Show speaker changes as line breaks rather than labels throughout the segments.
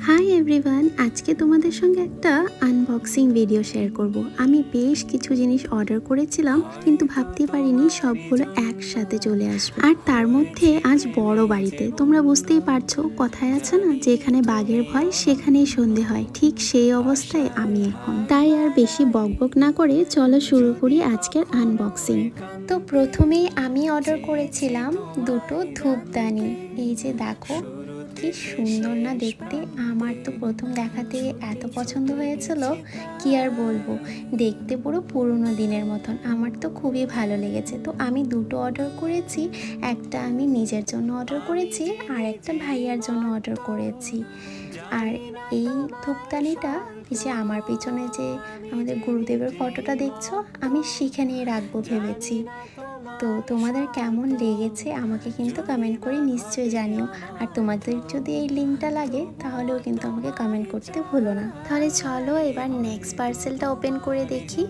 Hi everyone, আজকে তোমাদের সঙ্গে একটা আনবক্সিং ভিডিও শেয়ার করব। আমি বেশ কিছু জিনিস অর্ডার করেছিলাম, কিন্তু ভাবতে পারিনি সবগুলো একসাথে চলে আসবে, আর তার মধ্যে আজ বড় বাড়িতে। তোমরা বুঝতেই পারছো, কথায় আছে না, যেখানে বাঘের ভয় সেখানেই সন্ধে হয়, ঠিক সেই অবস্থায় আমি এখন। তাই আর বেশি বকবক না করে চলো শুরু করি আজকের আনবক্সিং। তো প্রথমেই আমি অর্ডার করেছিলাম দুটো ধূপদানি। এই যে দেখো কি সুন্দর না দেখতে। আমার তো প্রথম দেখাতে এত পছন্দ হয়েছিল, কি আর বলবো, দেখতে পুরো পুরনো দিনের মতন। আমার তো খুবই ভালো লেগেছে। তো আমি দুটো অর্ডার করেছি, একটা আমি নিজের জন্য অর্ডার করেছি আর একটা ভাইয়ার জন্য অর্ডার করেছি। আর এই ধূপদানিটা, এই যে আমার পিছনে যে আমাদের গুরুদেবের ফটোটা দেখছো, আমি সেখানেই রাখবো ভেবেছি। তো তোমাদের কেমন লেগেছে আমাকে কিন্তু কমেন্ট করে নিশ্চয়ই জানিও। আর তোমাদের যদি এই লিঙ্কটা লাগে তাহলেও কিন্তু আমাকে কমেন্ট করতে ভুলো না। তাহলে চলো এবার নেক্সট পার্সেলটা ওপেন করে দেখি।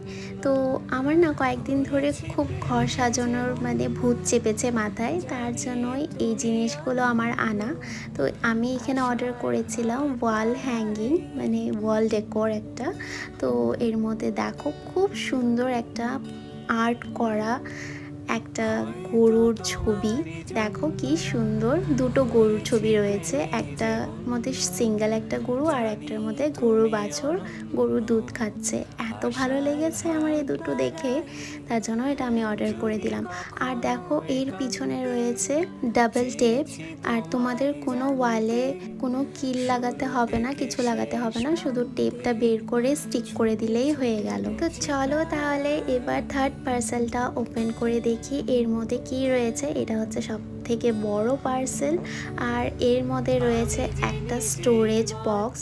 তো আমার না কয়েকদিন ধরে খুব ঘর সাজানোর ভূত চেপেছে মাথায়, তার জন্যই এই জিনিসগুলো আমার আনা। তো আমি এখানে অর্ডার করেছিলাম ওয়াল হ্যাঙ্গিং, ওয়াল ডেকোর একটা। তো এর মধ্যে দেখো খুব সুন্দর একটা আর্ট করা একটা গরুর ছবি। দেখো কি সুন্দর, দুটো গরুর ছবি রয়েছে, একটার মধ্যে সিঙ্গেল একটা গরু আর একটার মধ্যে গরুর বাছুর, গরুর দুধ খাচ্ছে। এত ভালো লেগেছে আমার এই দুটো দেখে, তার জন্য এটা আমি অর্ডার করে দিলাম। আর দেখো এর পিছনে রয়েছে ডাবল টেপ, আর তোমাদের কোনো ওয়ালে কোনো কিল লাগাতে হবে না, কিছু লাগাতে হবে না, শুধু টেপটা বের করে স্টিক করে দিলেই হয়ে গেল। তো চলো তাহলে এবার থার্ড পার্সেলটা ওপেন করে দেখি এর মধ্যে কি রয়েছে। এটা হচ্ছে সব থেকে বড় পার্সেল, আর এর মধ্যে রয়েছে একটা স্টোরেজ বক্স,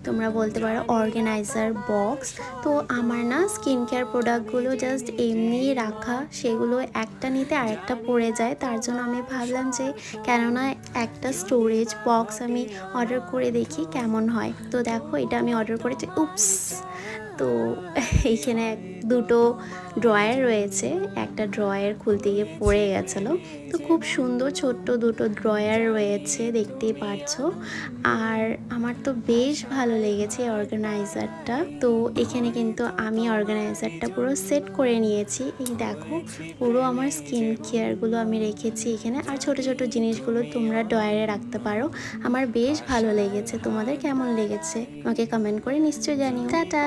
তোমরা বলতে পারো অর্গানাইজার বক্স। তো আমার না স্কিন কেয়ার প্রোডাক্টগুলো জাস্ট এমনি রাখা, সেগুলো একটা নিতে আরেকটা পড়ে যায়, তার জন্য আমি ভাবলাম যে কেননা একটা স্টোরেজ বক্স আমি অর্ডার করে দেখি কেমন হয়। তো দেখো এটা আমি অর্ডার করেছি, উপস। তো এইখানে দুটো ড্রয়ার রয়েছে, একটা ড্রয়ার খুলতে গিয়ে পড়ে গেছিলো। তো খুব সুন্দর ছোট্ট দুটো ড্রয়ার রয়েছে, দেখতেই পারছো। আর আমার তো বেশ ভালো লেগেছে অর্গানাইজারটা। তো এখানে কিন্তু আমি অর্গানাইজারটা পুরো সেট করে নিয়েছি। এই দেখো পুরো আমার স্কিন কেয়ারগুলো আমি রেখেছি এখানে, আর ছোট ছোট জিনিসগুলো তোমরা ড্রয়ারে রাখতে পারো। আমার বেশ ভালো লেগেছে। তোমাদের কেমন লেগেছে আমাকে কমেন্ট করে নিশ্চয়ই জানিও। টাটা।